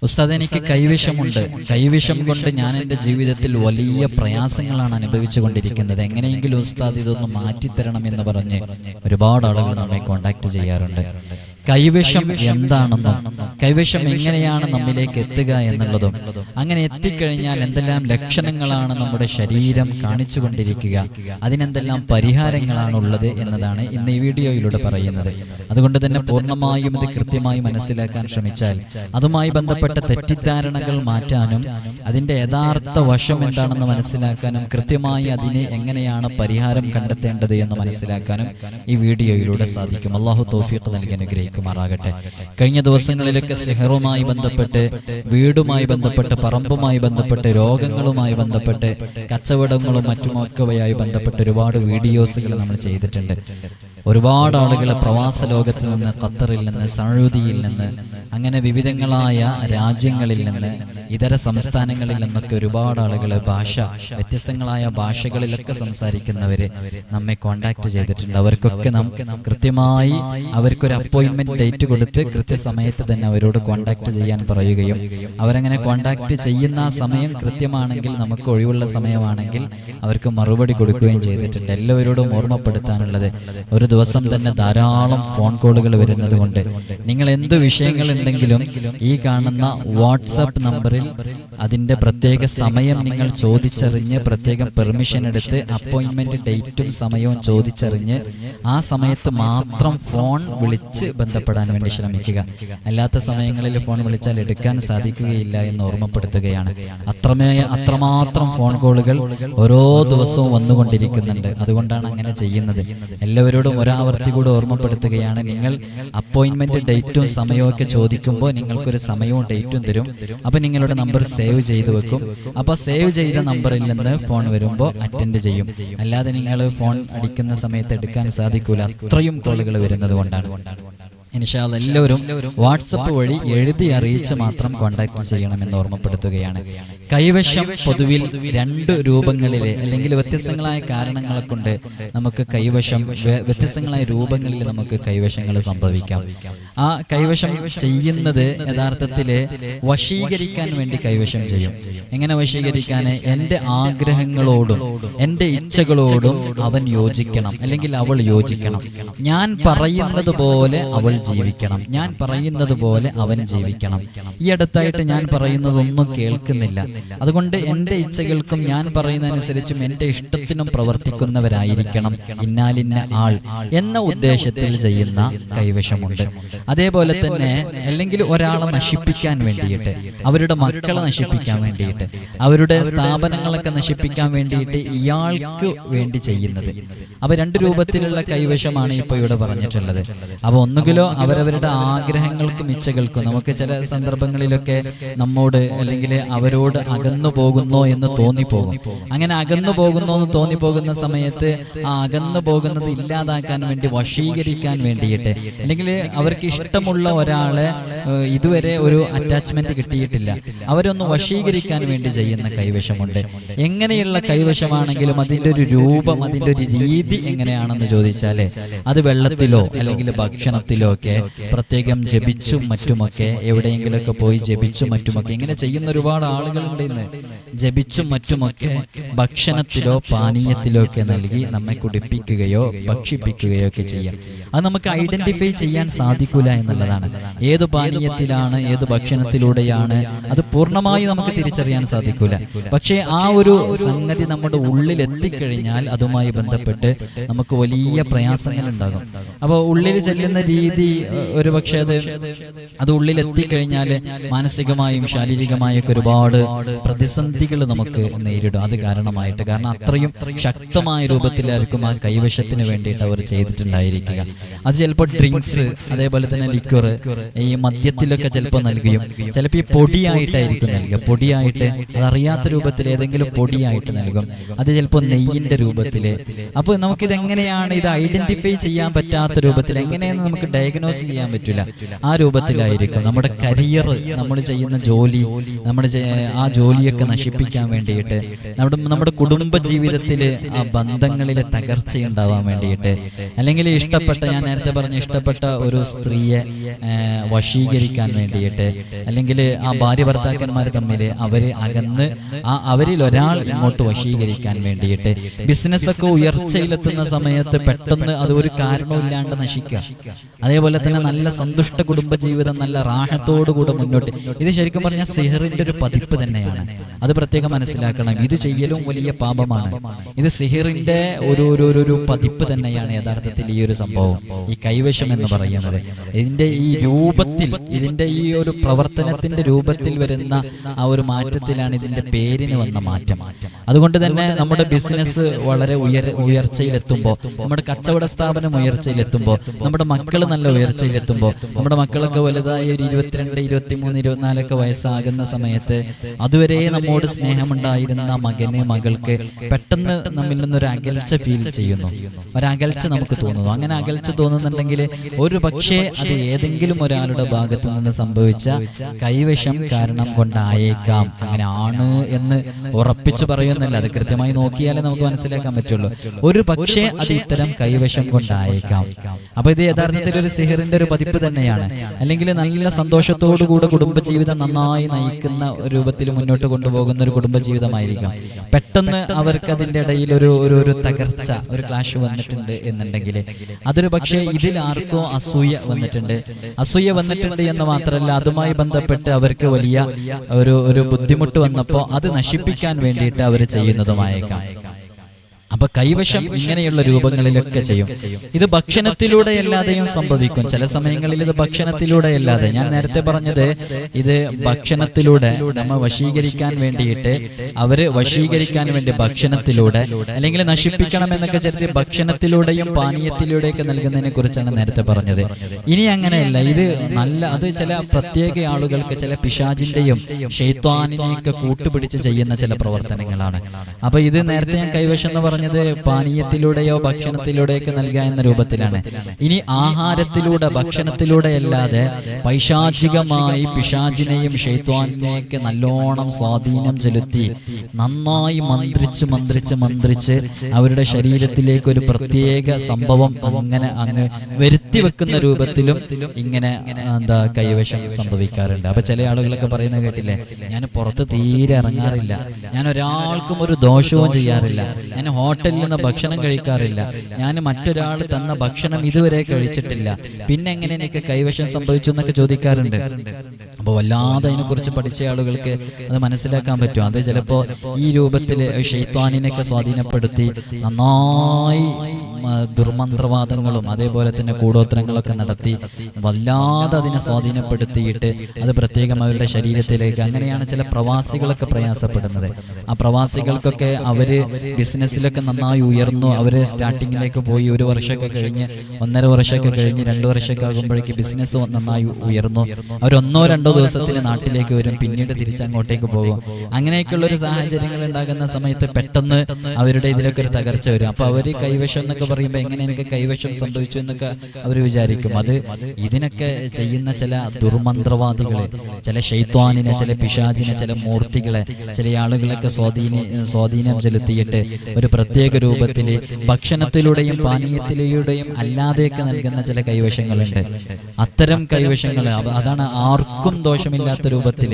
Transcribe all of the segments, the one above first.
ഉസ്താദ്, എനിക്ക് കൈവിഷമുണ്ട്. കൈവിഷം കൊണ്ട് ഞാൻ എൻ്റെ ജീവിതത്തിൽ വലിയ പ്രയാസങ്ങളാണ് അനുഭവിച്ചു കൊണ്ടിരിക്കുന്നത്. എങ്ങനെയെങ്കിലും ഉസ്താദ് ഇതൊന്ന് മാറ്റിത്തരണമെന്ന് പറഞ്ഞ് ഒരുപാട് ആളുകൾ നമ്മെ കോണ്ടാക്ട് ചെയ്യാറുണ്ട്. കൈവിഷം എന്താണെന്നും കൈവിഷം എങ്ങനെയാണ് നമ്മിലേക്ക് എത്തുക എന്നുള്ളതും, അങ്ങനെ എത്തിക്കഴിഞ്ഞാൽ എന്തെല്ലാം ലക്ഷണങ്ങളാണ് നമ്മുടെ ശരീരം കാണിച്ചു കൊണ്ടിരിക്കുക, അതിനെന്തെല്ലാം പരിഹാരങ്ങളാണുള്ളത് എന്നതാണ് ഇന്ന് ഈ വീഡിയോയിലൂടെ പറയുന്നത്. അതുകൊണ്ട് തന്നെ പൂർണ്ണമായും ഇത് കൃത്യമായി മനസ്സിലാക്കാൻ ശ്രമിച്ചാൽ അതുമായി ബന്ധപ്പെട്ട തെറ്റിദ്ധാരണകൾ മാറ്റാനും അതിൻ്റെ യഥാർത്ഥ വശം എന്താണെന്ന് മനസ്സിലാക്കാനും കൃത്യമായി അതിന് എങ്ങനെയാണ് പരിഹാരം കണ്ടെത്തേണ്ടത് എന്ന് മനസ്സിലാക്കാനും ഈ വീഡിയോയിലൂടെ സാധിക്കും. അള്ളാഹു തൗഫീഖ് നൽകി അനുഗ്രഹിക്കുമാറാകട്ടെ. കഴിഞ്ഞ ദിവസങ്ങളിലൊക്കെ സിഹറുമായി ബന്ധപ്പെട്ട്, വീടുമായി ബന്ധപ്പെട്ട്, പറമ്പുമായി ബന്ധപ്പെട്ട്, രോഗങ്ങളുമായി ബന്ധപ്പെട്ട്, കച്ചവടങ്ങളും മറ്റുമൊക്കെയായി ബന്ധപ്പെട്ട് ഒരുപാട് വീഡിയോസുകൾ നമ്മൾ ചെയ്തിട്ടുണ്ട്. ഒരുപാട് ആളുകൾ പ്രവാസ ലോകത്ത് നിന്ന്, ഖത്തറിൽ നിന്ന്, സൗദിയിൽ നിന്ന്, അങ്ങനെ വിവിധങ്ങളായ രാജ്യങ്ങളിൽ നിന്ന്, ഇതര സംസ്ഥാനങ്ങളിൽ നിന്നൊക്കെ ഒരുപാട് ആളുകൾ വ്യത്യസ്തങ്ങളായ ഭാഷകളിലൊക്കെ സംസാരിക്കുന്നവര് നമ്മെ കോണ്ടാക്ട് ചെയ്തിട്ടുണ്ട്. അവർക്കൊക്കെ നാം കൃത്യമായി അവർക്കൊരു അപ്പോയിന്റ്മെന്റ് ഡേറ്റ് കൊടുത്ത് കൃത്യസമയത്ത് തന്നെ അവരോട് കോണ്ടാക്ട് ചെയ്യാൻ പറയുകയും അവരങ്ങനെ കോണ്ടാക്ട് ചെയ്യുന്ന ആ സമയം കൃത്യമാണെങ്കിൽ, നമുക്ക് ഒഴിവുള്ള സമയമാണെങ്കിൽ അവർക്ക് മറുപടി കൊടുക്കുകയും ചെയ്തിട്ടുണ്ട്. എല്ലാവരോടും ഓർമ്മപ്പെടുത്താനുള്ളത്, ഒരു ദിവസം തന്നെ ധാരാളം ഫോൺ കോളുകൾ വരുന്നത് കൊണ്ട് നിങ്ങൾ എന്ത് വിഷയങ്ങൾ ഉണ്ടെങ്കിലും ഈ കാണുന്ന വാട്സാപ്പ് നമ്പറിൽ അതിൻ്റെ പ്രത്യേക സമയം നിങ്ങൾ ചോദിച്ചറിഞ്ഞ് പ്രത്യേകം പെർമിഷൻ എടുത്ത് അപ്പോയിന്റ്മെന്റ് ഡേറ്റും സമയവും ചോദിച്ചറിഞ്ഞ് ആ സമയത്ത് മാത്രം ഫോൺ വിളിച്ച് ബന്ധപ്പെടാൻ വേണ്ടി ശ്രമിക്കുക. അല്ലാത്ത സമയങ്ങളിൽ ഫോൺ വിളിച്ചാൽ എടുക്കാൻ സാധിക്കുകയില്ല എന്ന് ഓർമ്മപ്പെടുത്തുകയാണ്. അത്രമാത്രം ഫോൺ കോളുകൾ ഓരോ ദിവസവും വന്നുകൊണ്ടിരിക്കുന്നുണ്ട്. അതുകൊണ്ടാണ് അങ്ങനെ ചെയ്യുന്നത്. എല്ലാവരോടും ഒരാവർത്തി കൂടെ ഓർമ്മപ്പെടുത്തുകയാണ്, നിങ്ങൾ അപ്പോയിന്റ്മെന്റ് ഡേറ്റും സമയവും ഒക്കെ ചോദിക്കുമ്പോൾ നിങ്ങൾക്കൊരു സമയവും ഡേറ്റും തരും. അപ്പൊ നിങ്ങളുടെ നമ്പർ സേവ് ചെയ്ത് വെക്കും. അപ്പൊ സേവ് ചെയ്ത നമ്പറിൽ നിന്ന് ഫോൺ വരുമ്പോൾ അറ്റൻഡ് ചെയ്യും. അല്ലാതെ നിങ്ങൾ ഫോൺ അടിക്കുന്ന സമയത്ത് എടുക്കാൻ സാധിക്കൂല, അത്രയും കോളുകൾ വരുന്നത് കൊണ്ടാണ്. ഇൻഷാ അല്ലാഹ് എല്ലാവരും വാട്സപ്പ് വഴി എഴുതി അറിയിച്ച് മാത്രം കോണ്ടാക്ട് ചെയ്യണമെന്ന് ഓർമ്മപ്പെടുത്തുകയാണ്. കൈവശം പൊതുവിൽ രണ്ട് രൂപങ്ങളിലെ അല്ലെങ്കിൽ വ്യത്യസ്തങ്ങളായ കാരണങ്ങളെ കൊണ്ട് നമുക്ക് കൈവശം വ്യത്യസ്തങ്ങളായ രൂപങ്ങളിൽ നമുക്ക് കൈവശങ്ങൾ സംഭവിക്കാം. ആ കൈവശം ചെയ്യുന്നത് യഥാർത്ഥത്തിൽ വശീകരിക്കാൻ വേണ്ടി കൈവശം ചെയ്യും. എങ്ങനെ വശീകരിക്കാൻ? എൻ്റെ ആഗ്രഹങ്ങളോടും എൻ്റെ ഇച്ഛകളോടും അവൻ യോജിക്കണം, അല്ലെങ്കിൽ അവൾ യോജിക്കണം. ഞാൻ പറയുന്നത് പോലെ അവൾ ജീവിക്കണം, ഞാൻ പറയുന്നത് പോലെ അവൻ ജീവിക്കണം. ഈ അടുത്തായിട്ട് ഞാൻ പറയുന്നതൊന്നും കേൾക്കുന്നില്ല, അതുകൊണ്ട് എൻ്റെ ഇച്ഛകൾക്കും ഞാൻ പറയുന്നതനുസരിച്ചും എൻ്റെ ഇഷ്ടത്തിനും പ്രവർത്തിക്കുന്നവരായിരിക്കണം ഇന്നാലിന്ന ആൾ എന്ന ഉദ്ദേശത്തിൽ ചെയ്യുന്ന കൈവശമുണ്ട്. അതേപോലെ തന്നെ അല്ലെങ്കിൽ ഒരാളെ നശിപ്പിക്കാൻ വേണ്ടിയിട്ട്, അവരുടെ മക്കളെ നശിപ്പിക്കാൻ വേണ്ടിയിട്ട്, അവരുടെ സ്ഥാപനങ്ങളൊക്കെ നശിപ്പിക്കാൻ വേണ്ടിയിട്ട് ഇയാൾക്ക് വേണ്ടി ചെയ്യുന്നത്. അപ്പൊ രണ്ട് രൂപത്തിലുള്ള കൈവശമാണ് ഇപ്പൊ ഇവിടെ പറഞ്ഞിട്ടുള്ളത്. അപ്പൊ ഒന്നുകിലോ അവരവരുടെ ആഗ്രഹങ്ങൾക്കും ഇച്ഛകൾക്കും, നമുക്ക് ചില സന്ദർഭങ്ങളിലൊക്കെ നമ്മോട് അല്ലെങ്കിൽ അവരോട് അകന്നു പോകുന്നോ എന്ന് തോന്നിപ്പോകും. അങ്ങനെ അകന്നു പോകുന്നോ എന്ന് തോന്നിപ്പോകുന്ന സമയത്ത് ആ അകന്നു പോകുന്നത് ഇല്ലാതാക്കാൻ വേണ്ടി, വശീകരിക്കാൻ വേണ്ടിയിട്ട്, അല്ലെങ്കിൽ അവർക്ക് ഇഷ്ടമുള്ള ഒരാളെ ഇതുവരെ ഒരു അറ്റാച്ച്മെന്റ് കിട്ടിയിട്ടില്ല, അവരൊന്ന് വശീകരിക്കാൻ വേണ്ടി ചെയ്യുന്ന കൈവശമുണ്ട്. എങ്ങനെയുള്ള കൈവശമാണെങ്കിലും അതിൻ്റെ ഒരു രൂപം, അതിൻ്റെ ഒരു രീതി എങ്ങനെയാണെന്ന് ചോദിച്ചാൽ അത് വെള്ളത്തിലോ അല്ലെങ്കിൽ ഭക്ഷണത്തിലോ ഒക്കെ പ്രത്യേകം ജപിച്ചും മറ്റുമൊക്കെ, എവിടെയെങ്കിലുമൊക്കെ പോയി ജപിച്ചും മറ്റുമൊക്കെ ഇങ്ങനെ ചെയ്യുന്ന ഒരുപാട് ആളുകളുണ്ട് ഇന്ന്. ജപിച്ചും മറ്റുമൊക്കെ ഭക്ഷണത്തിലോ പാനീയത്തിലോ ഒക്കെ നൽകി നമ്മെ കുടിപ്പിക്കുകയോ ഭക്ഷിപ്പിക്കുകയോ ഒക്കെ ചെയ്യാം. അത് നമുക്ക് ഐഡന്റിഫൈ ചെയ്യാൻ സാധിക്കില്ല എന്നുള്ളതാണ്. ഏത് പാനീയത്തിലാണ്, ഏത് ഭക്ഷണത്തിലൂടെയാണ്, അത് പൂർണ്ണമായി നമുക്ക് തിരിച്ചറിയാൻ സാധിക്കില്ല. പക്ഷേ ആ ഒരു സംഗതി നമ്മുടെ ഉള്ളിൽ എത്തിക്കഴിഞ്ഞാൽ അതുമായി ബന്ധപ്പെട്ട് നമുക്ക് വലിയ പ്രയാസങ്ങൾ ഉണ്ടാകും. അപ്പോൾ ഉള്ളിൽ ചെല്ലുന്ന രീതി ഒരു പക്ഷേ അത് ഉള്ളിൽ എത്തിക്കഴിഞ്ഞാൽ മാനസികമായും ശാരീരികമായും ഒക്കെ ഒരുപാട് പ്രതിസന്ധികൾ നമുക്ക് നേരിടും. അത് കാരണമായിട്ട്, കാരണം അത്രയും ശക്തമായ രൂപത്തിലായിരിക്കും ആ കൈവശത്തിന് വേണ്ടിയിട്ട് അവർ ചെയ്തിട്ടുണ്ടായിരിക്കുക. അത് ചിലപ്പോൾ ഡ്രിങ്ക്സ്, അതേപോലെ തന്നെ ലിക്വർ, ഈ മദ്യത്തിലൊക്കെ ചിലപ്പോൾ നൽകുകയും, ചിലപ്പോൾ ഈ പൊടിയായിട്ടായിരിക്കും നൽകുക. പൊടിയായിട്ട്, അതറിയാത്ത രൂപത്തിൽ ഏതെങ്കിലും പൊടിയായിട്ട് നൽകും. അത് ചിലപ്പോൾ നെയ്യിന്റെ രൂപത്തിൽ. അപ്പോൾ നമുക്കിതെങ്ങനെയാണ് ഇത് ഐഡന്റിഫൈ ചെയ്യാൻ പറ്റാത്ത രൂപത്തിൽ, എങ്ങനെയെന്ന് നമുക്ക് ഡയഗ്നോസ് ചെയ്യാൻ പറ്റില്ല. ആ രൂപത്തിലായിരിക്കും നമ്മുടെ കരിയർ, നമ്മൾ ചെയ്യുന്ന ജോലി, ആ ജോലിയൊക്കെ നശിപ്പിക്കാൻ വേണ്ടിയിട്ട്, നമ്മുടെ കുടുംബ ജീവിതത്തിൽ ആ ബന്ധങ്ങളിൽ തകർച്ചയുണ്ടാവാൻ വേണ്ടിയിട്ട്, അല്ലെങ്കിൽ ഞാൻ നേരത്തെ പറഞ്ഞ ഇഷ്ടപ്പെട്ട ഒരു സ്ത്രീയെ വശീകരിക്കാൻ വേണ്ടിയിട്ട്, അല്ലെങ്കിൽ ആ ഭാര്യ ഭർത്താക്കന്മാർ തമ്മിൽ അവര് അകന്ന് അവരിൽ ഒരാൾ ഇങ്ങോട്ട് വശീകരിക്കാൻ വേണ്ടിയിട്ട്, ബിസിനസ്സൊക്കെ ഉയർച്ചയിലെത്തുന്ന സമയത്ത് പെട്ടെന്ന് അത് ഒരു കാരണമില്ലാണ്ട് നശിക്കുക. അതേപോലെ തന്നെ നല്ല സന്തുഷ്ട കുടുംബജീവിതം, നല്ല റാഹത്തോടുകൂടെ മുന്നോട്ട്. ഇത് ശരിക്കും പറഞ്ഞാൽ സിഹറിന്റെ ഒരു പതിപ്പ് തന്നെയാണ്. അത് പ്രത്യേകം മനസ്സിലാക്കണം. ഇത് ചെയ്യലും വലിയ പാപമാണ്. ഇത് സിഹറിന്റെ ഒരു പതിപ്പ് തന്നെയാണ് യഥാർത്ഥത്തിൽ ഈ ഒരു സംഭവം, ഈ കൈവശം എന്ന് പറയുന്നത്. ഇതിന്റെ ഈ രൂപത്തിൽ, ഇതിന്റെ ഈ ഒരു പ്രവർത്തനത്തിന്റെ രൂപത്തിൽ വരുന്ന ആ ഒരു മാറ്റത്തിലാണ് ഇതിന്റെ പേരിന് വന്ന മാറ്റം. അതുകൊണ്ട് തന്നെ നമ്മുടെ ബിസിനസ് വളരെ ഉയർച്ചയിലെത്തുമ്പോൾ, നമ്മുടെ കച്ചവട സ്ഥാപനം ഉയർച്ചയിലെത്തുമ്പോൾ, നമ്മുടെ മക്കൾ നല്ല ഉയർച്ചയിലെത്തുമ്പോൾ, നമ്മുടെ മക്കളൊക്കെ വലുതായി ഒരു 22, 23, 24 വയസ്സാകുന്ന സമയത്ത് അതുവരെ നമ്മോട് സ്നേഹമുണ്ടായിരുന്ന മകന്, മകൾക്ക് പെട്ടെന്ന് നമ്മിൽ നിന്നൊരു അകൽച്ച ഫീൽ ചെയ്യുന്നു, ഒരകൽച്ച നമുക്ക് തോന്നുന്നു. അങ്ങനെ അകൽച്ച തോന്നുന്നുണ്ടെങ്കിൽ ഒരു പക്ഷേ അത് ഏതെങ്കിലും ഒരാളുടെ ഭാഗത്ത് നിന്ന് സംഭവിച്ച കൈവശം കാരണം കൊണ്ടായേക്കാം. അങ്ങനെ ആണ് എന്ന് ഉറപ്പിച്ചു പറയുന്നില്ല, അത് കൃത്യമായി നോക്കിയാലേ നമുക്ക് മനസ്സിലാക്കാൻ പറ്റുള്ളൂ. ഒരു പക്ഷേ അത് ഇത്തരം കൈവശം കൊണ്ടായേക്കാം. അപ്പൊ ഇത് യഥാർത്ഥത്തിൽ ഒരു സിഹറിന്റെ ഒരു പതിപ്പ് തന്നെയാണ്. അല്ലെങ്കിൽ നല്ല സന്തോഷത്തോടുകൂടെ കുടുംബജീവിതം നന്നായി നയിക്കുന്ന രൂപത്തിൽ മുന്നോട്ട് കൊണ്ടുപോകുന്ന ഒരു കുടുംബജീവിതമായിരിക്കാം. പെട്ടെന്ന് അവർക്ക് അതിൻ്റെ ഇടയിൽ ഒരു തകർച്ച, ഒരു ക്ലാഷ് വന്നിട്ടുണ്ട് എന്നുണ്ടെങ്കിൽ അതൊരു പക്ഷേ ഇതിൽ ആർക്കോ അസൂയ വന്നിട്ടുണ്ട് എന്ന് മാത്രമല്ല, അതുമായി ബന്ധപ്പെട്ട് അവർക്ക് വലിയ ഒരു ബുദ്ധിമുട്ട് വന്നപ്പോൾ അത് നശിപ്പിക്കാൻ വേണ്ടിയിട്ട് അവർ ചെയ്യുന്നതുമായേക്കാം. അപ്പൊ കൈവശം ഇങ്ങനെയുള്ള രൂപങ്ങളിലൊക്കെ ചെയ്യും. ഇത് ഭക്ഷണത്തിലൂടെയല്ലാതെയും സംഭവിക്കും. ചില സമയങ്ങളിൽ ഇത് ഭക്ഷണത്തിലൂടെയല്ലാതെ, ഞാൻ നേരത്തെ പറഞ്ഞത് ഇത് ഭക്ഷണത്തിലൂടെ നമ്മൾ വശീകരിക്കാൻ വേണ്ടിയിട്ട്, അവര് വശീകരിക്കാൻ വേണ്ടി ഭക്ഷണത്തിലൂടെ, അല്ലെങ്കിൽ നശിപ്പിക്കണം എന്നൊക്കെ കരുതി ഭക്ഷണത്തിലൂടെയും പാനീയത്തിലൂടെയൊക്കെ നൽകുന്നതിനെ കുറിച്ചാണ് നേരത്തെ പറഞ്ഞത്. ഇനി അങ്ങനെയല്ല, ഇത് അത് ചില പ്രത്യേക ആളുകൾക്ക്, ചില പിശാചിന്റെയും ശൈത്വാനിനെയൊക്കെ കൂട്ടുപിടിച്ച് ചെയ്യുന്ന ചില പ്രവർത്തനങ്ങളാണ്. അപ്പൊ ഇത് നേരത്തെ ഞാൻ കൈവശം എന്ന് പറഞ്ഞത് പാനീയത്തിലൂടെയോ ഭക്ഷണത്തിലൂടെയൊക്കെ നൽകുക എന്ന രൂപത്തിലാണ്. ഇനി ആഹാരത്തിലൂടെ, ഭക്ഷണത്തിലൂടെ അല്ലാതെ പൈശാചികമായി പിശാചിനെയും ശൈത്വാനിനെയൊക്കെ നല്ലോണം സ്വാധീനം ചെലുത്തി നന്നായി മന്ത്രിച്ച് അവരുടെ ശരീരത്തിലേക്ക് ഒരു പ്രത്യേക സംഭവം അങ്ങനെ അങ്ങ് വരുത്തി വെക്കുന്ന രൂപത്തിലും ഇങ്ങനെ കൈവശം സംഭവിക്കാറുണ്ട്. അപ്പൊ ചില ആളുകളൊക്കെ പറയുന്നത് കേട്ടില്ലേ, ഞാൻ പുറത്ത് തീരെ ഇറങ്ങാറില്ല, ഞാൻ ഒരാൾക്കും ഒരു ദോഷവും ചെയ്യാറില്ല, ഞാൻ ഹോട്ടലിൽ നിന്ന് ഭക്ഷണം കഴിക്കാറില്ല, ഞാൻ മറ്റൊരാൾ തന്ന ഭക്ഷണം ഇതുവരെ കഴിച്ചിട്ടില്ല, പിന്നെ എങ്ങനെ എനിക്ക് കൈവശം സംഭവിച്ചു എന്നൊക്കെ ചോദിക്കാറുണ്ട്. അപ്പോൾ വല്ലാതെ അതിനെക്കുറിച്ച് പഠിച്ച ആളുകൾക്ക് അത് മനസ്സിലാക്കാൻ പറ്റും. അത് ചിലപ്പോൾ ഈ രൂപത്തിൽ ശൈത്വാനിനെയൊക്കെ സ്വാധീനപ്പെടുത്തി നന്നായി ദുർമന്ത്രവാദങ്ങളും അതേപോലെ തന്നെ കൂടോത്രങ്ങളൊക്കെ നടത്തി വല്ലാതെ അതിനെ സ്വാധീനപ്പെടുത്തിയിട്ട് അത് പ്രത്യേകം അവരുടെ ശരീരത്തിലേക്ക്, അങ്ങനെയാണ് ചില പ്രവാസികളൊക്കെ പ്രയാസപ്പെടുന്നത്. ആ പ്രവാസികൾക്കൊക്കെ അവര് ബിസിനസ്സിലൊക്കെ നന്നായി ഉയർന്നു, അവര് സ്റ്റാർട്ടിങ്ങിലേക്ക് പോയി, 1 വർഷമൊക്കെ കഴിഞ്ഞ്, 1.5 വർഷമൊക്കെ കഴിഞ്ഞ്, 2 വർഷമൊക്കെ ആകുമ്പോഴേക്ക് ബിസിനസ് നന്നായി ഉയർന്നു, അവർ 1-2 ദിവസത്തിന് നാട്ടിലേക്ക് വരും, പിന്നീട് തിരിച്ചങ്ങോട്ടേക്ക് പോകും. അങ്ങനെയൊക്കെയുള്ള ഒരു സാഹചര്യങ്ങൾ ഉണ്ടാകുന്ന സമയത്ത് പെട്ടെന്ന് അവരുടെ ഇതിലൊക്കെ ഒരു തകർച്ച വരും. അപ്പൊ അവര് കൈവശം എന്നൊക്കെ പറയുമ്പോൾ എങ്ങനെ എനിക്ക് കൈവശം സംഭവിച്ചു എന്നൊക്കെ അവർ വിചാരിക്കും. അത് ഇതിനൊക്കെ ചെയ്യുന്ന ചില ദുർമന്ത്രവാദികളെ, ചില ശൈത്വാനിനെ, ചില പിശാചിനെ, ചില മൂർത്തികളെ, ചില ആളുകളൊക്കെ സ്വാധീനം ചെലുത്തിയിട്ട് ഒരു പ്രത്യേക രൂപത്തിൽ ഭക്ഷണത്തിലൂടെയും പാനീയത്തിലൂടെയും അല്ലാതെയൊക്കെ നൽകുന്ന ചില കൈവശങ്ങളുണ്ട്. അത്തരം കൈവശങ്ങൾ, അതാണ് ആർക്കും ദോഷമില്ലാത്ത രൂപത്തിൽ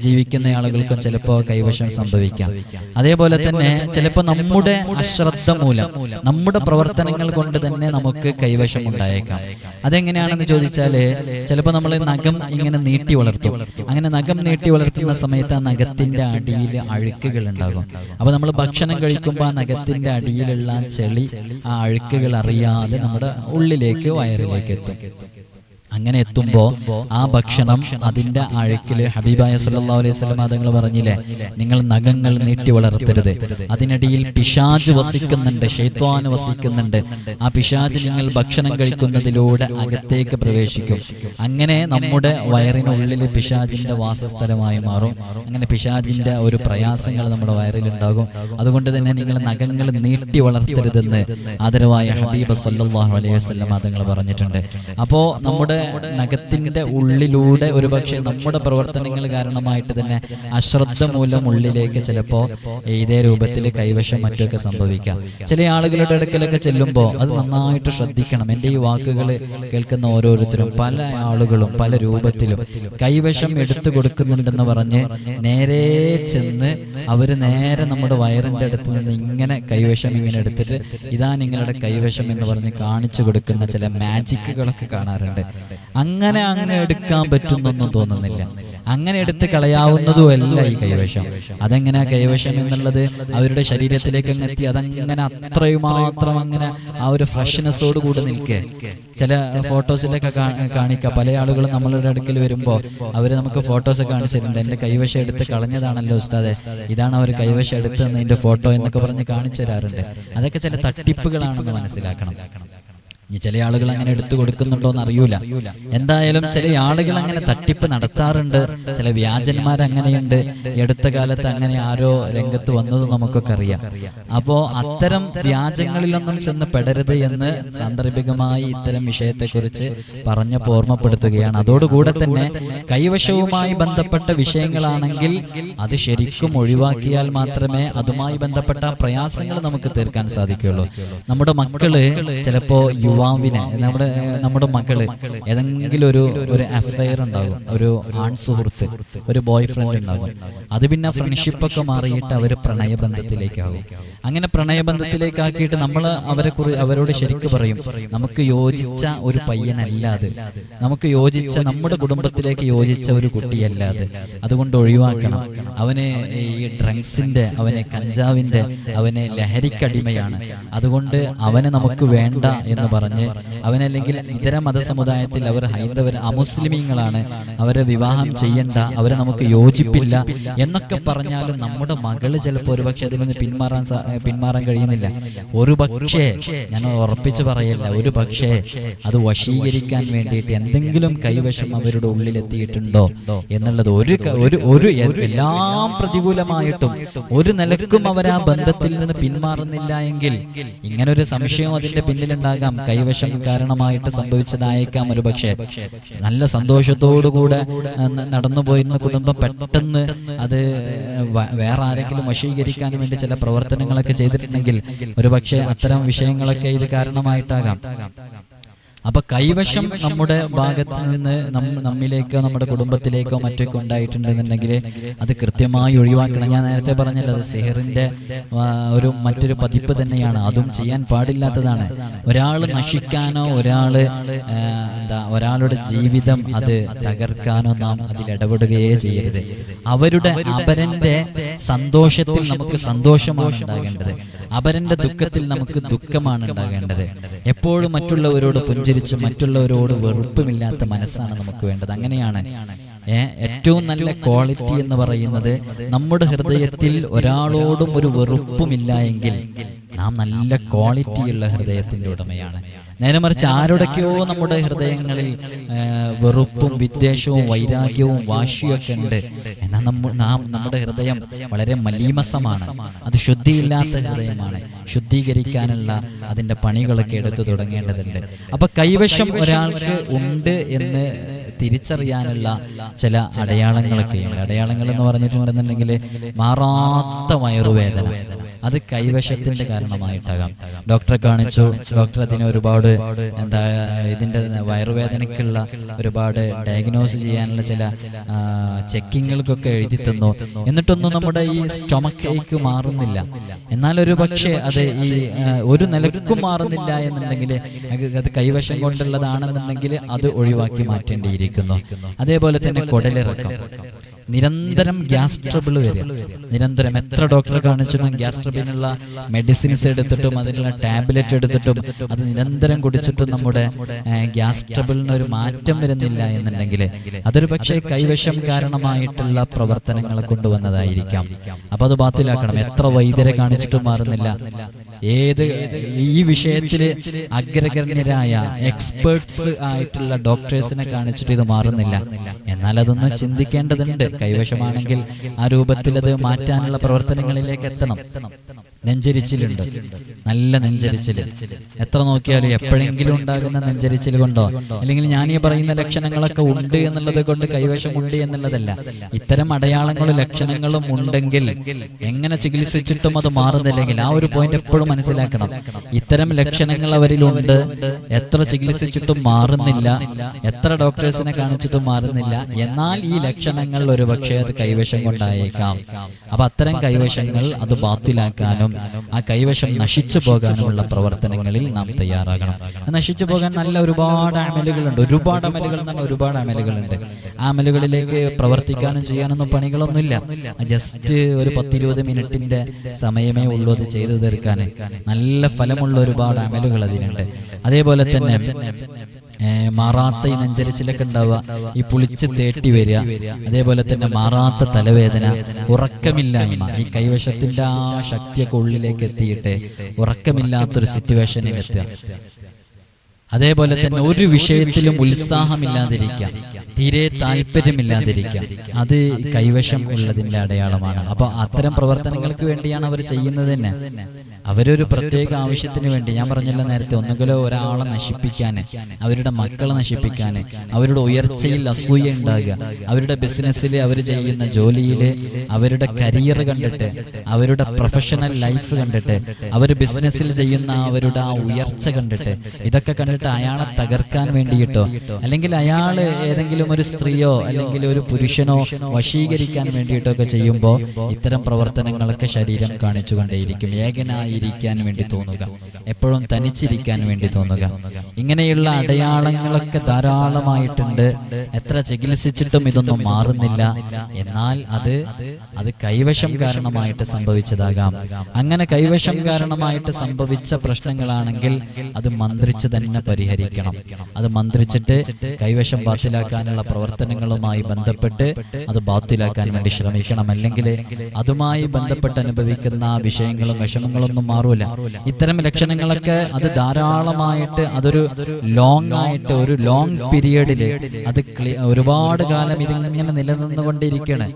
ജീവിക്കുന്ന ആളുകൾക്കും ചിലപ്പോൾ കൈവശം സംഭവിക്കാം. അതേപോലെ തന്നെ ചിലപ്പോൾ നമ്മുടെ അശ്രദ്ധ മൂലം, നമ്മുടെ പ്രവർത്തനങ്ങൾ കൊണ്ട് തന്നെ നമുക്ക് കൈവശം ഉണ്ടായേക്കാം. അതെങ്ങനെയാണെന്ന് ചോദിച്ചാല്, ചിലപ്പോൾ നമ്മൾ നഖം ഇങ്ങനെ നീട്ടി വളർത്തും. അങ്ങനെ നഖം നീട്ടി വളർത്തുന്ന സമയത്ത് ആ നഖത്തിന്റെ അടിയിൽ അഴുക്കുകൾ ഉണ്ടാകും. അപ്പൊ നമ്മൾ ഭക്ഷണം കഴിക്കുമ്പോൾ ആ നഖത്തിന്റെ അടിയിലുള്ള ചെളി, ആ അഴുക്കുകൾ അറിയാതെ നമ്മുടെ ഉള്ളിലേക്ക്, വയറിലേക്ക് എത്തും. അങ്ങനെ എത്തുമ്പോൾ ആ ഭക്ഷണം അതിന്റെ അഴുക്കില് ഹബീബായ സല്ലല്ലാഹു അലൈഹി വസല്ലം തങ്ങൾ പറഞ്ഞില്ലേ, നിങ്ങൾ നഖങ്ങൾ നീട്ടി വളർത്തരുത്, അതിനിടയിൽ പിശാച് വസിക്കുന്നുണ്ട്, ശൈത്വാൻ വസിക്കുന്നുണ്ട്. ആ പിശാച് നിങ്ങൾ ഭക്ഷണം കഴിക്കുന്നതിലൂടെ അകത്തേക്ക് പ്രവേശിക്കും. അങ്ങനെ നമ്മുടെ വയറിനുള്ളിൽ പിശാചിന്റെ വാസസ്ഥലമായി മാറും. അങ്ങനെ പിശാചിന്റെ ഒരു പ്രയാസങ്ങൾ നമ്മുടെ വയറിലുണ്ടാകും. അതുകൊണ്ട് തന്നെ നിങ്ങൾ നഖങ്ങൾ നീട്ടി വളർത്തരുതെന്ന് ആദരവായ ഹബീബ് സല്ലല്ലാഹു അലൈഹി വസല്ലം തങ്ങൾ പറഞ്ഞിട്ടുണ്ട്. അപ്പോ നമ്മുടെ നഖത്തിന്റെ ഉള്ളിലൂടെ ഒരുപക്ഷെ നമ്മുടെ പ്രവർത്തനങ്ങൾ കാരണമായിട്ട് തന്നെ അശ്രദ്ധ മൂലം ഉള്ളിലേക്ക് ചിലപ്പോ ഇതേ രൂപത്തിൽ കൈവശം മറ്റൊക്കെ സംഭവിക്കാം. ചില ആളുകളുടെ അടുക്കലൊക്കെ ചെല്ലുമ്പോൾ അത് നന്നായിട്ട് ശ്രദ്ധിക്കണം. എൻ്റെ ഈ വാക്കുകൾ കേൾക്കുന്ന ഓരോരുത്തരും, പല ആളുകളും പല രൂപത്തിലും കൈവശം എടുത്തു കൊടുക്കുന്നുണ്ടെന്ന് പറഞ്ഞ് നേരെ ചെന്ന് അവര് നേരെ നമ്മുടെ വയറിന്റെ അടുത്ത് നിന്ന് ഇങ്ങനെ കൈവശം ഇങ്ങനെ എടുത്തിട്ട് ഇതാ നിങ്ങളുടെ കൈവശം എന്ന് പറഞ്ഞ് കാണിച്ചു കൊടുക്കുന്ന ചില മാജിക്കുകളൊക്കെ കാണാറുണ്ട്. അങ്ങനെ എടുക്കാൻ പറ്റുന്നൊന്നും തോന്നുന്നില്ല. അങ്ങനെ എടുത്ത് കളയാവുന്നതുമല്ല ഈ കൈവശം. അതെങ്ങനെ കൈവശം എന്നുള്ളത് അവരുടെ ശരീരത്തിലേക്ക് അങ്ങ് എത്തി അതങ്ങനെ അത്രയുമാത്രം അങ്ങനെ ആ ഒരു ഫ്രഷ്നെസ്സോട് കൂടി നിൽക്കുക. ചില ഫോട്ടോസിലൊക്കെ കാണിക്കുക. പല ആളുകളും നമ്മളുടെ അടുക്കൽ വരുമ്പോൾ അവർ നമുക്ക് ഫോട്ടോസ് കാണിച്ചിട്ടുണ്ട്. എൻ്റെ കൈവശം എടുത്ത് കളഞ്ഞതാണല്ലോ ഉസ്താദെ, ഇതാണ് അവർ കൈവശം എടുത്തതിൻ്റെ ഫോട്ടോ എന്നൊക്കെ പറഞ്ഞ് കാണിച്ചു തരാറുണ്ട്. അതൊക്കെ ചില തട്ടിപ്പുകളാണെന്ന് മനസ്സിലാക്കണം. ഇനി ചില ആളുകൾ അങ്ങനെ എടുത്തു കൊടുക്കുന്നുണ്ടോ എന്ന് അറിയൂല. എന്തായാലും ചില ആളുകൾ അങ്ങനെ തട്ടിപ്പ് നടത്താറുണ്ട്. ചില വ്യാജന്മാരങ്ങനെയുണ്ട്. അടുത്ത കാലത്ത് അങ്ങനെ ആരോ രംഗത്ത് വന്നത് നമുക്കൊക്കെ അറിയാം. അപ്പോ അത്തരം വ്യാജങ്ങളിലൊന്നും ചെന്ന് പെടരുത് എന്ന് സാന്ദർഭികമായി ഇത്തരം വിഷയത്തെക്കുറിച്ച് പറഞ്ഞ് ഓർമ്മപ്പെടുത്തുകയാണ്. അതോടുകൂടെ തന്നെ കൈവശവുമായി ബന്ധപ്പെട്ട വിഷയങ്ങളാണെങ്കിൽ അത് ശരിക്കും ഒഴിവാക്കിയാൽ മാത്രമേ അതുമായി ബന്ധപ്പെട്ട പ്രയാസങ്ങൾ നമുക്ക് തീർക്കാൻ സാധിക്കുകയുള്ളൂ. നമ്മുടെ മക്കള് ചിലപ്പോ യുവാവിനെ നമ്മുടെ മകള് ഏതെങ്കിലും ഒരു അഫയർ ഉണ്ടാകും, ഒരു ആൺ സുഹൃത്ത്, ഒരു ബോയ് ഫ്രണ്ട് ഉണ്ടാകും. അത് പിന്നെ ഫ്രണ്ട്ഷിപ്പൊക്കെ മാറിയിട്ട് അവർ പ്രണയബന്ധത്തിലേക്കാകും. അങ്ങനെ പ്രണയബന്ധത്തിലേക്കാക്കിയിട്ട് നമ്മൾ അവരോട് ശരിക്കും പറയും, നമുക്ക് യോജിച്ച ഒരു പയ്യനല്ലാതെ, നമുക്ക് യോജിച്ച നമ്മുടെ കുടുംബത്തിലേക്ക് യോജിച്ച ഒരു കുട്ടിയല്ലാതെ, അതുകൊണ്ട് ഒഴിവാക്കണം. അവന് ഈ ഡ്രഗ്സിന്റെ, അവന് കഞ്ചാവിന്റെ, അവന് ലഹരിക്കടിമയാണ്, അതുകൊണ്ട് അവനെ നമുക്ക് വേണ്ട എന്ന് പറഞ്ഞ് അവനല്ലെങ്കിൽ ഇതര മതസമുദായത്തിൽ അവർ ഹൈന്ദവർ അമുസ്ലിമീങ്ങളാണ്, അവരെ വിവാഹം ചെയ്യണ്ട, അവരെ നമുക്ക് യോജിപ്പില്ല എന്നൊക്കെ പറഞ്ഞാലും നമ്മുടെ മകള് ചിലപ്പോൾ ഒരുപക്ഷെ അതിൽ നിന്ന് പിന്മാറാൻ കഴിയുന്നില്ല. ഒരുപക്ഷെ, ഞാൻ ഉറപ്പിച്ചു പറയല്ല, ഒരു പക്ഷേ അത് വശീകരിക്കാൻ വേണ്ടിയിട്ട് എന്തെങ്കിലും കൈവശം അവരുടെ ഉള്ളിലെത്തിയിട്ടുണ്ടോ എന്നുള്ളത് ഒരു എല്ലാം പ്രതികൂലമായിട്ടും ഒരു നിലക്കും അവർ ആ ബന്ധത്തിൽ നിന്ന് പിന്മാറുന്നില്ല എങ്കിൽ ഇങ്ങനൊരു സംശയം അതിന്റെ പിന്നിലുണ്ടാകാം. കൈവശം കാരണമായിട്ട് സംഭവിച്ചതായേക്കാം ഒരുപക്ഷെ. നല്ല സന്തോഷത്തോടുകൂടെ നടന്നുപോയിരുന്ന കുടുംബം പെട്ടെന്ന് അത് വേറെ ആരെങ്കിലും വശീകരിക്കാൻ വേണ്ടി ചില പ്രവർത്തനങ്ങളൊക്കെ ചെയ്തിട്ടുണ്ടെങ്കിൽ ഒരുപക്ഷെ അത്തരം വിഷയങ്ങളൊക്കെ ഇത് കാരണമായിട്ടാകാം. അപ്പൊ കൈവശം നമ്മുടെ ഭാഗത്ത് നിന്ന് നമ്മിലേക്കോ നമ്മുടെ കുടുംബത്തിലേക്കോ മറ്റൊക്കെ ഉണ്ടായിട്ടുണ്ടെന്നുണ്ടെങ്കിൽ അത് കൃത്യമായി ഒഴിവാക്കണം. ഞാൻ നേരത്തെ പറഞ്ഞല്ലോ, അത് സിഹറിന്റെ മറ്റൊരു പതിപ്പ് തന്നെയാണ്. അതും ചെയ്യാൻ പാടില്ലാത്തതാണ്. ഒരാൾ നശിക്കാനോ ഒരാളുടെ ജീവിതം അത് തകർക്കാനോ നാം അതിലിടപെടുകയേ ചെയ്യരുത്. അവരന്റെ സന്തോഷത്തിൽ നമുക്ക് സന്തോഷമാണ് ഉണ്ടാകേണ്ടത്, അവരന്റെ ദുഃഖത്തിൽ നമുക്ക് ദുഃഖമാണ് ഉണ്ടാകേണ്ടത്. എപ്പോഴും മറ്റുള്ളവരോട് പുഞ്ചിരിച്ച് മറ്റുള്ളവരോട് വെറുപ്പുമില്ലാത്ത മനസ്സാണ് നമുക്ക് വേണ്ടത്. അങ്ങനെയാണ് ഏറ്റവും നല്ല ക്വാളിറ്റി എന്ന് പറയുന്നത്. നമ്മുടെ ഹൃദയത്തിൽ ഒരാളോടും ഒരു വെറുപ്പുമില്ല എങ്കിൽ നാം നല്ല ക്വാളിറ്റിയുള്ള ഹൃദയത്തിന്റെ ഉടമയാണ്. നേരെ മറിച്ച് ആരോടൊക്കെയോ നമ്മുടെ ഹൃദയങ്ങളിൽ വെറുപ്പും വിദ്വേഷവും വൈരാഗ്യവും വാശിയൊക്കെ ഉണ്ട്. എന്നാൽ നമ്മുടെ ഹൃദയം വളരെ മലീമസമാണ്, അത് ശുദ്ധിയില്ലാത്ത ഹൃദയമാണ്. ശുദ്ധീകരിക്കാനുള്ള അതിന്റെ പണികളൊക്കെ എടുത്തു തുടങ്ങേണ്ടതുണ്ട്. അപ്പൊ കൈവശം ഒരാൾക്ക് ഉണ്ട് എന്ന് തിരിച്ചറിയാനുള്ള ചില അടയാളങ്ങളൊക്കെയുണ്ട്. അടയാളങ്ങൾ എന്ന് പറഞ്ഞിട്ടുണ്ടെന്നുണ്ടെങ്കിൽ മാറാത്ത വയറുവേദന, അത് കൈവശത്തിന്റെ കാരണമായിട്ടാകാം. ഡോക്ടറെ കാണിച്ചു, ഡോക്ടർ അതിന് ഒരുപാട് ഇതിന്റെ വയറുവേദനയ്ക്കുള്ള ഒരുപാട് ഡയഗ്നോസ് ചെയ്യാനുള്ള ചില ചെക്കിങ്ങുകൾക്കൊക്കെ എഴുതി തന്നു. എന്നിട്ടൊന്നും നമ്മുടെ ഈ സ്റ്റൊമക്ക് ഏക്ക് മാറുന്നില്ല. എന്നാൽ ഒരു പക്ഷേ അത് ഈ ഒരു നിലക്കും മാറുന്നില്ല എന്നുണ്ടെങ്കിൽ അത് കൈവശം കൊണ്ടുള്ളതാണെന്നുണ്ടെങ്കിൽ അത് ഒഴിവാക്കി മാറ്റേണ്ടിയിരിക്കുന്നു. അതേപോലെ തന്നെ കുടലിറക്കം. നിരന്തരം ഗ്യാസ് ട്രബിൾ വരിക. നിരന്തരം എത്ര ഡോക്ടറെ കാണിച്ചിട്ടും ഗ്യാസ് ട്രബിളിനുള്ള മെഡിസിൻസ് എടുത്തിട്ടും അതിനുള്ള ടാബ്ലറ്റ് എടുത്തിട്ടും അത് നിരന്തരം കുടിച്ചിട്ടും നമ്മുടെ ഗ്യാസ് ട്രബിളിന് ഒരു മാറ്റം വരുന്നില്ല എന്നുണ്ടെങ്കിൽ അതൊരു പക്ഷേ കൈവശം കാരണമായിട്ടുള്ള പ്രവർത്തനങ്ങൾ കൊണ്ടുവന്നതായിരിക്കാം. അപ്പൊ അത് ബാത്തിലാക്കണം. എത്ര വൈദ്യരെ കാണിച്ചിട്ടും മാറുന്നില്ല. ഈ വിഷയത്തില് അഗ്രഗണ്യരായ എക്സ്പേർട്സ് ആയിട്ടുള്ള ഡോക്ടേഴ്സിനെ കാണിച്ചിട്ട് ഇത് മാറുന്നില്ല. എന്നാൽ അതൊന്ന് ചിന്തിക്കേണ്ടതുണ്ട്. കൈവശമാണെങ്കിൽ ആ രൂപത്തിൽ അത് മാറ്റാനുള്ള പ്രവർത്തനങ്ങളിലേക്ക് എത്തണം. നെഞ്ചരിച്ചിലുണ്ട്, നല്ല നെഞ്ചരിച്ചിൽ. എത്ര നോക്കിയാലും എപ്പോഴെങ്കിലും ഉണ്ടാകുന്ന നെഞ്ചരിച്ചിൽ കൊണ്ടോ അല്ലെങ്കിൽ ഞാൻ ഈ പറയുന്ന ലക്ഷണങ്ങളൊക്കെ ഉണ്ട് എന്നുള്ളത് കൊണ്ട് കൈവശമുണ്ട് എന്നുള്ളതല്ല. ഇത്തരം അടയാളങ്ങളും ലക്ഷണങ്ങളും ഉണ്ടെങ്കിൽ എങ്ങനെ ചികിത്സിച്ചിട്ടും അത് മാറുന്നില്ലെങ്കിൽ ആ ഒരു പോയിന്റ് എപ്പോഴും മനസ്സിലാക്കണം. ഇത്തരം ലക്ഷണങ്ങൾ അവരിലുണ്ട്, എത്ര ചികിത്സിച്ചിട്ടും മാറുന്നില്ല, എത്ര ഡോക്ടേഴ്സിനെ കാണിച്ചിട്ടും മാറുന്നില്ല. എന്നാൽ ഈ ലക്ഷണങ്ങൾ ഒരു പക്ഷേ അത് കൈവശം കൊണ്ടായേക്കാം. അപ്പൊ അത്തരം കൈവശങ്ങൾ അത് ബാത്തിലാക്കാനും ആ കൈവശം നശിച്ചു പോകാനുമുള്ള പ്രവർത്തനങ്ങളിൽ നാം തയ്യാറാകണം. നശിച്ചു പോകാൻ നല്ല ഒരുപാട് അമലുകളുണ്ട്. ഒരുപാട് അമലുകളുണ്ട്. ആ അമലുകളിലേക്ക് പ്രവർത്തിക്കാനും ചെയ്യാനൊന്നും പണികളൊന്നുമില്ല. ജസ്റ്റ് ഒരു 10-20 മിനിറ്റിന്റെ സമയമേ ഉള്ളൂ അത് ചെയ്തു തീർക്കാൻ. നല്ല ഫലമുള്ള ഒരുപാട് അമലുകൾ അതിനുണ്ട്. അതേപോലെ തന്നെ മാറാത്ത ഈ നെഞ്ചരിച്ചിലൊക്കെ ഉണ്ടാവുക, ഈ പുളിച്ച് തേട്ടി വരിക, അതേപോലെ തന്നെ മാറാത്ത തലവേദന, ഉറക്കമില്ലായ്മ, ഈ കൈവശത്തിന്റെ ആ ശക്തിയൊക്കെ ഉള്ളിലേക്ക് എത്തിയിട്ട് ഉറക്കമില്ലാത്തൊരു സിറ്റുവേഷനിൽ എത്തുക. അതേപോലെ തന്നെ ഒരു വിഷയത്തിലും ഉത്സാഹമില്ലാതിരിക്കുക, തീരെ താല്പര്യമില്ലാതിരിക്കുക, അത് കൈവശം ഉള്ളതിന്റെ അടയാളമാണ്. അപ്പൊ അത്തരം പ്രവർത്തനങ്ങൾക്ക് വേണ്ടിയാണ് അവർ ചെയ്യുന്നത് തന്നെ. അവരൊരു പ്രത്യേക ആവശ്യത്തിന് വേണ്ടി, ഞാൻ പറഞ്ഞല്ലോ നേരത്തെ, ഒന്നുകിലോ ഒരാളെ നശിപ്പിക്കാൻ, അവരുടെ മക്കളെ നശിപ്പിക്കാൻ, അവരുടെ ഉയർച്ചയിൽ അസൂയ ഉണ്ടാകുക, അവരുടെ ബിസിനസ്സിൽ, അവർ ചെയ്യുന്ന ജോലിയിൽ, അവരുടെ കരിയർ കണ്ടിട്ട്, അവരുടെ പ്രൊഫഷണൽ ലൈഫ് കണ്ടിട്ട്, അവർ ബിസിനസ്സിൽ ചെയ്യുന്ന അവരുടെ ആ ഉയർച്ച കണ്ടിട്ട്, ഇതൊക്കെ കണ്ടിട്ട് അയാളെ തകർക്കാൻ വേണ്ടിയിട്ടോ അല്ലെങ്കിൽ അയാൾ ഏതെങ്കിലും ഒരു സ്ത്രീയോ അല്ലെങ്കിൽ ഒരു പുരുഷനോ വശീകരിക്കാൻ വേണ്ടിയിട്ടോ ഒക്കെ ചെയ്യുമ്പോൾ ഇത്തരം പ്രവർത്തനങ്ങളൊക്കെ ശരീരം കാണിച്ചുകൊണ്ടേയിരിക്കും. ഏകനായിരിക്കാൻ വേണ്ടി തോന്നുക, എപ്പോഴും തനിച്ചിരിക്കാൻ വേണ്ടി തോന്നുക. ഇങ്ങനെയുള്ള അടയാളങ്ങളൊക്കെ ധാരാളമായിട്ടുണ്ട്. എത്ര ചികിത്സിച്ചിട്ടും ഇതൊന്നും മാറുന്നില്ല. എന്നാൽ അത് കൈവശം കാരണമായിട്ട് സംഭവിച്ചതാകാം. അങ്ങനെ കൈവശം കാരണമായിട്ട് സംഭവിച്ച പ്രശ്നങ്ങളാണെങ്കിൽ അത് മന്ത്രിച്ച് തന്നെ പരിഹരിക്കണം. അത് മന്ത്രിച്ചിട്ട് കൈവശം ബാത്തിലാക്കാനുള്ള പ്രവർത്തനങ്ങളുമായി ബന്ധപ്പെട്ട് അത് ബാത്തിലാക്കാൻ വേണ്ടി ശ്രമിക്കണം. അല്ലെങ്കിൽ അതുമായി ബന്ധപ്പെട്ട് അനുഭവിക്കുന്ന വിഷയങ്ങളും വിഷമങ്ങളൊന്നും മാറൂല. ഇത്തരം ലക്ഷണങ്ങളൊക്കെ അത് ധാരാളമായിട്ട് അതൊരു ഒരു ലോങ് പീരിയഡില് അത് ഒരുപാട് കാലം ഇതിങ്ങനെ നിലനിന്നുകൊണ്ടിരിക്കുകയാണ്.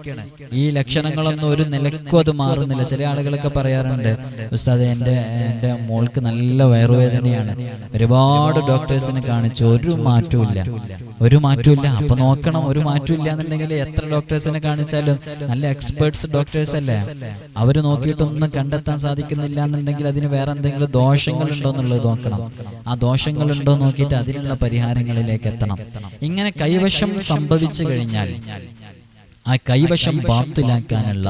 ഈ ലക്ഷണങ്ങളൊന്നും ഒരു നിലക്കും അത് മാറുന്നില്ല. ചില ആളുകളൊക്കെ പറയാറുണ്ട്, ഉസ്താദേ എൻ്റെ മോൾക്ക് നല്ല വയറുവേദനയാണ്, ഒരുപാട് ഡോക്ടേഴ്സിനെ കാണിച്ചു, ഒരു മാറ്റമില്ല. അപ്പൊ നോക്കണം, ഒരു മാറ്റമില്ല എന്നുണ്ടെങ്കിൽ എത്ര ഡോക്ടേഴ്സിനെ കാണിച്ചാലും നല്ല എക്സ്പേർട്സ് ഡോക്ടേഴ്സ് അല്ലേ, അവര് നോക്കിയിട്ടൊന്നും കണ്ടെത്താൻ സാധിക്കുന്നില്ല എന്നുണ്ടെങ്കിൽ അതിന് വേറെ എന്തെങ്കിലും ദോഷങ്ങൾ ഉണ്ടോ എന്നുള്ളത് നോക്കണം. ആ ദോഷങ്ങൾ ഉണ്ടോ നോക്കിയിട്ട് അതിനുള്ള പരിഹാരങ്ങളിലേക്ക് എത്തണം. ഇങ്ങനെ കൈവശം സംഭവിച്ചു കഴിഞ്ഞാൽ ആ കൈവശം ബാത്തിലാക്കാനുള്ള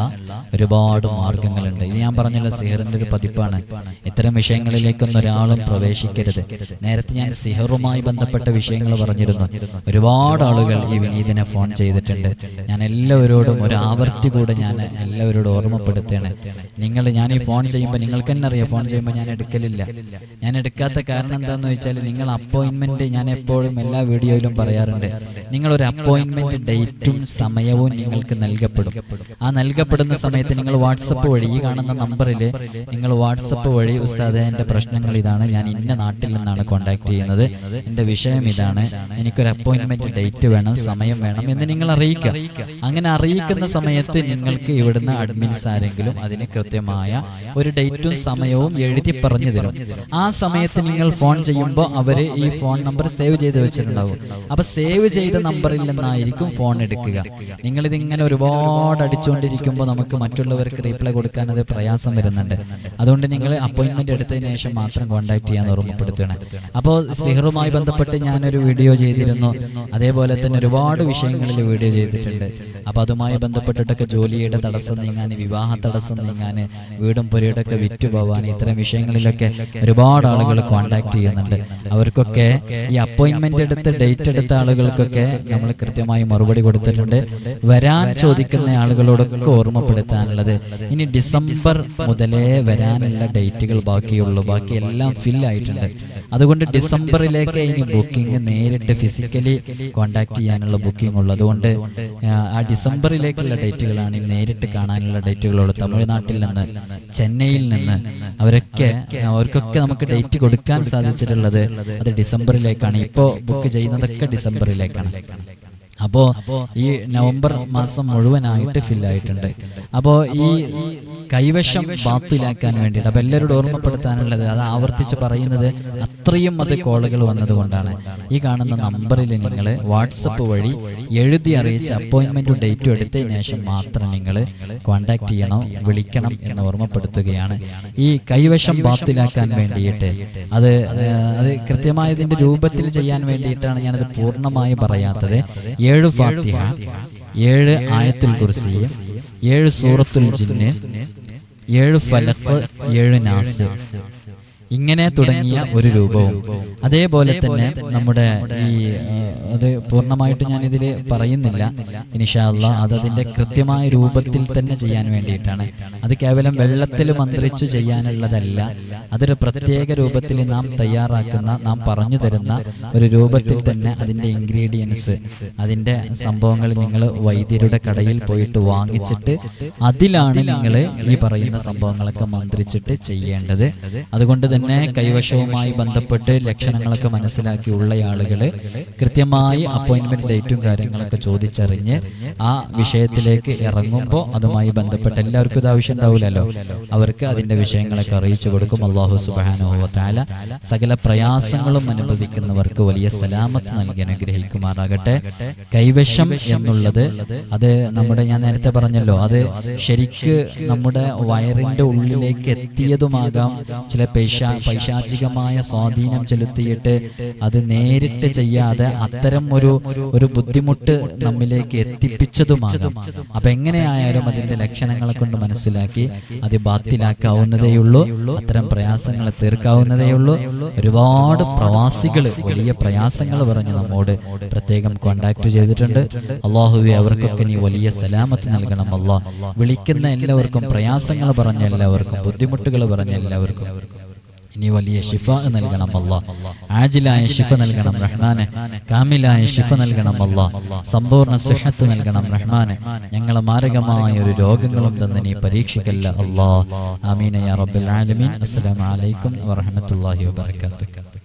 ഒരുപാട് മാർഗങ്ങളുണ്ട്. ഇത് ഞാൻ പറഞ്ഞല്ലോ, സിഹറിന്റെ ഒരു പതിപ്പാണ്. ഇത്തരം വിഷയങ്ങളിലേക്കൊന്നും ഒരാളും പ്രവേശിക്കരുത്. നേരത്തെ ഞാൻ സിഹറുമായി ബന്ധപ്പെട്ട വിഷയങ്ങൾ പറഞ്ഞിരുന്നു. ഒരുപാട് ആളുകൾ ഈ വിനീതിനെ ഫോൺ ചെയ്തിട്ടുണ്ട്. ഞാൻ എല്ലാവരോടും ഒരു ആവർത്തി കൂടെ ഞാൻ എല്ലാവരോടും ഓർമ്മപ്പെടുത്തുകയാണ്. ഞാൻ ഈ ഫോൺ ചെയ്യുമ്പോൾ നിങ്ങൾക്ക് തന്നെ അറിയാം, ഫോൺ ചെയ്യുമ്പോൾ ഞാൻ എടുക്കലില്ല. ഞാൻ എടുക്കാത്ത കാരണം എന്താണെന്ന് വെച്ചാൽ, നിങ്ങൾ അപ്പോയിന്റ്മെന്റ്, ഞാൻ എപ്പോഴും എല്ലാ വീഡിയോയിലും പറയാറുണ്ട്, നിങ്ങളൊരു അപ്പോയിന്റ്മെന്റ് ഡേറ്റും സമയവും നിങ്ങൾക്ക് നൽകപ്പെടും. ആ നൽകപ്പെടുന്ന സമയത്ത് നിങ്ങൾ വാട്സപ്പ് വഴി, ഈ കാണുന്ന നമ്പറിൽ നിങ്ങൾ വാട്സപ്പ് വഴി, ഉസ്താദേ എൻ്റെ പ്രശ്നങ്ങൾ ഇതാണ്, ഞാൻ ഇന്ന നാട്ടിൽ നിന്നാണ് കോണ്ടാക്ട് ചെയ്യുന്നത്, എൻ്റെ വിഷയം ഇതാണ്, എനിക്കൊരു അപ്പോയിന്റ്മെന്റ് ഡേറ്റ് വേണം, സമയം വേണം എന്ന് നിങ്ങൾ അറിയിക്കുക. അങ്ങനെ അറിയിക്കുന്ന സമയത്ത് നിങ്ങൾക്ക് ഇവിടുന്ന് അഡ്മിൻസ് ആരെങ്കിലും അതിന് കൃത്യമായ ഒരു ഡേറ്റും സമയവും എഴുതി പറഞ്ഞു തരും. ആ സമയത്ത് നിങ്ങൾ ഫോൺ ചെയ്യുമ്പോൾ അവര് ഈ ഫോൺ നമ്പർ സേവ് ചെയ്ത് വെച്ചിട്ടുണ്ടാവും. അപ്പൊ സേവ് ചെയ്ത നമ്പറിൽ നിന്നായിരിക്കും ഫോൺ എടുക്കുക. നിങ്ങളിതിങ്ങനെ ഒരുപാട് അടിച്ചുകൊണ്ടിരിക്കുമ്പോൾ നമുക്ക് മറ്റുള്ളവർക്ക് റീപ്ലൈ കൊടുക്കാൻ അത് പ്രയാസം വരുന്നുണ്ട്. അതുകൊണ്ട് നിങ്ങൾ അപ്പോയിന്റ്മെന്റ് എടുത്തതിന് ശേഷം മാത്രം കോൺടാക്ട് ചെയ്യാൻ ഓർമ്മപ്പെടുത്തുകയാണ്. അപ്പോൾ സിഹറുമായി ബന്ധപ്പെട്ട് ഞാനൊരു വീഡിയോ ചെയ്തിരുന്നു. അതേപോലെ തന്നെ ഒരുപാട് വിഷയങ്ങളിൽ വീഡിയോ ചെയ്തിട്ടുണ്ട്. അപ്പൊ അതുമായി ബന്ധപ്പെട്ടിട്ടൊക്കെ ജോലിയുടെ തടസ്സം നീങ്ങാൻ, വിവാഹ തടസ്സം നീങ്ങാൻ, വീടും പുരയുടെ ഒക്കെ വിറ്റുപോവാൻ, ഇത്തരം വിഷയങ്ങളിലൊക്കെ ഒരുപാട് ആളുകൾ കോൺടാക്ട് ചെയ്യുന്നുണ്ട്. അവർക്കൊക്കെ ഈ അപ്പോയിന്റ്മെന്റ് എടുത്ത് ഡേറ്റ് എടുത്ത ആളുകൾക്കൊക്കെ നമ്മൾ കൃത്യമായി മറുപടി കൊടുത്തിട്ടുണ്ട്. വരാൻ ചോദിക്കുന്ന ആളുകളോടൊക്കെ ഓർമ്മപ്പെടുത്താനുള്ളത്, ഇനി ഡിസംബർ മുതലേ വരാനുള്ള ഡേറ്റുകൾ ബാക്കിയുള്ളൂ, ബാക്കി എല്ലാം ഫില്ലായിട്ടുണ്ട്. അതുകൊണ്ട് ഡിസംബറിലേക്ക് ഇനി ബുക്കിംഗ് നേരിട്ട് ഫിസിക്കലി കോണ്ടാക്ട് ചെയ്യാനുള്ള ബുക്കിംഗ് ഉള്ളൂ. അതുകൊണ്ട് ആ ഡിസംബറിലേക്കുള്ള ഡേറ്റുകളാണ് നേരിട്ട് കാണാനുള്ള ഡേറ്റുകളുള്ളൂ. തമിഴ്നാട്ടിൽ നിന്ന്, ചെന്നൈയിൽ നിന്ന് അവർക്കൊക്കെ നമുക്ക് ഡേറ്റ് കൊടുക്കാൻ സാധിച്ചിട്ടുള്ളത് അത് ഡിസംബറിലേക്കാണ്. ഇപ്പോൾ ബുക്ക് ചെയ്യുന്നതൊക്കെ ഡിസംബറിലേക്കാണ്. അപ്പോൾ ഈ നവംബർ മാസം മുഴുവനായിട്ട് ഫില്ലായിട്ടുണ്ട്. അപ്പോൾ ഈ കൈവശം ബാത്തിലാക്കാൻ വേണ്ടിയിട്ട്, അപ്പോൾ എല്ലാവരോടും ഓർമ്മപ്പെടുത്താനുള്ളത്, അത് ആവർത്തിച്ച് പറയുന്നത് അത്രയും അത് കോളുകൾ വന്നതുകൊണ്ടാണ്. ഈ കാണുന്ന നമ്പറിൽ നിങ്ങൾ വാട്സപ്പ് വഴി എഴുതി അറിയിച്ച് അപ്പോയിൻമെൻറ്റും ഡേറ്റും എടുത്തതിന് ശേഷം മാത്രം നിങ്ങൾ കോൺടാക്ട് ചെയ്യണം, വിളിക്കണം എന്ന് ഓർമ്മപ്പെടുത്തുകയാണ്. ഈ കൈവശം ബാത്തിലാക്കാൻ വേണ്ടിയിട്ട് അത് കൃത്യമായതിൻ്റെ രൂപത്തിൽ ചെയ്യാൻ വേണ്ടിയിട്ടാണ് ഞാനത് പൂർണ്ണമായി പറയാത്തത്. 7 ഫാത്തിഹ, 7 ആയത്തുൽ കുർസി, 7 സൂറത്തുൽ ജിന്ന്, 7 ഫലഖ്, 7 നാസ്, ഇങ്ങനെ തുടങ്ങിയ ഒരു രൂപവും. അതേപോലെ തന്നെ നമ്മുടെ അത് പൂർണ്ണമായിട്ട് ഞാനിതിൽ പറയുന്നില്ല, ഇൻഷാ അല്ലാഹ് അതിൻ്റെ കൃത്യമായ രൂപത്തിൽ തന്നെ ചെയ്യാൻ വേണ്ടിയിട്ടാണ്. അത് കേവലം വെള്ളത്തിൽ മന്ത്രിച്ചു ചെയ്യാനുള്ളതല്ല, അതൊരു പ്രത്യേക രൂപത്തിൽ നാം തയ്യാറാക്കുന്ന, നാം പറഞ്ഞു തരുന്ന ഒരു രൂപത്തിൽ തന്നെ അതിൻ്റെ ഇൻഗ്രീഡിയൻസ്, അതിൻ്റെ സംഭവങ്ങൾ നിങ്ങൾ വൈദ്യരുടെ കടയിൽ പോയിട്ട് വാങ്ങിച്ചിട്ട് അതിലാണ് നിങ്ങൾ ഈ പറയുന്ന സംഭവങ്ങളൊക്കെ മന്ത്രിച്ചിട്ട് ചെയ്യേണ്ടത്. അതുകൊണ്ട് തന്നെ കൈവശവുമായി ബന്ധപ്പെട്ട് ലക്ഷണങ്ങളൊക്കെ മനസ്സിലാക്കിയുള്ള ആളുകൾ കൃത്യമായി അപ്പോയിൻമെന്റ് ഡേറ്റും കാര്യങ്ങളൊക്കെ ചോദിച്ചറിഞ്ഞ് ആ വിഷയത്തിലേക്ക് ഇറങ്ങുമ്പോൾ അതുമായി ബന്ധപ്പെട്ട് എല്ലാവർക്കും ഇത് ആവശ്യം ഉണ്ടാവില്ലല്ലോ, അവർക്ക് അതിന്റെ വിഷയങ്ങളൊക്കെ അറിയിച്ചു കൊടുക്കും. അല്ലാഹു സുബ്ഹാനഹു വ തആല സകല പ്രയാസങ്ങളും അനുഭവിക്കുന്നവർക്ക് വലിയ സലാമത്ത് നൽകി അനുഗ്രഹിക്കുമാറാകട്ടെ. കൈവശം എന്നുള്ളത് അത് നമ്മുടെ, ഞാൻ നേരത്തെ പറഞ്ഞല്ലോ, അത് ശരിക്ക് നമ്മുടെ വയറിന്റെ ഉള്ളിലേക്ക് എത്തിയതുമാകാം, ചില പൈശാചികമായ സ്വാധീനം ചെലുത്തിയിട്ട് അത് നേരിട്ട് ചെയ്യാതെ അത്തരം ഒരു ബുദ്ധിമുട്ട് നമ്മിലേക്ക് എത്തിപ്പിച്ചതുമാകാം. അപ്പൊ എങ്ങനെയായാലും അതിന്റെ ലക്ഷണങ്ങളെ കൊണ്ട് മനസ്സിലാക്കി അത് ബാത്തിലാക്കാവുന്നതേയുള്ളൂ, അത്തരം പ്രയാസങ്ങളെ തീർക്കാവുന്നതേയുള്ളൂ. ഒരുപാട് പ്രവാസികൾ വലിയ പ്രയാസങ്ങൾ പറഞ്ഞ് നമ്മോട് പ്രത്യേകം കോണ്ടാക്ട് ചെയ്തിട്ടുണ്ട്. അല്ലാഹുവേ അവർക്കൊക്കെ നീ വലിയ സലാമത്ത് നൽകണം. അല്ലാഹ് വിളിക്കുന്ന എല്ലാവർക്കും, പ്രയാസങ്ങൾ പറഞ്ഞ എല്ലാവർക്കും, ബുദ്ധിമുട്ടുകൾ പറഞ്ഞ എല്ലാവർക്കും ഇനി വലിയ ശിഫ നൽകണം അല്ലാഹ്. ആജിലായ ശിഫ നൽകണം റഹ്മാനെ, കാമിലായ ശിഫ നൽകണം അല്ലാഹ്, സമ്പൂർണ്ണ സിഹത്ത് നൽകണം റഹ്മാനെ. ഞങ്ങളെ മാരകമായ ഒരു രോഗങ്ങളും തന്നെ നീ പരീക്ഷിക്കല്ല അല്ലാഹ്. ആമീൻ യാ റബ്ബൽ ആലമീൻ. അസ്സലാമു അലൈക്കും വറഹ്മത്തുള്ളാഹി വബറകാതുഹു.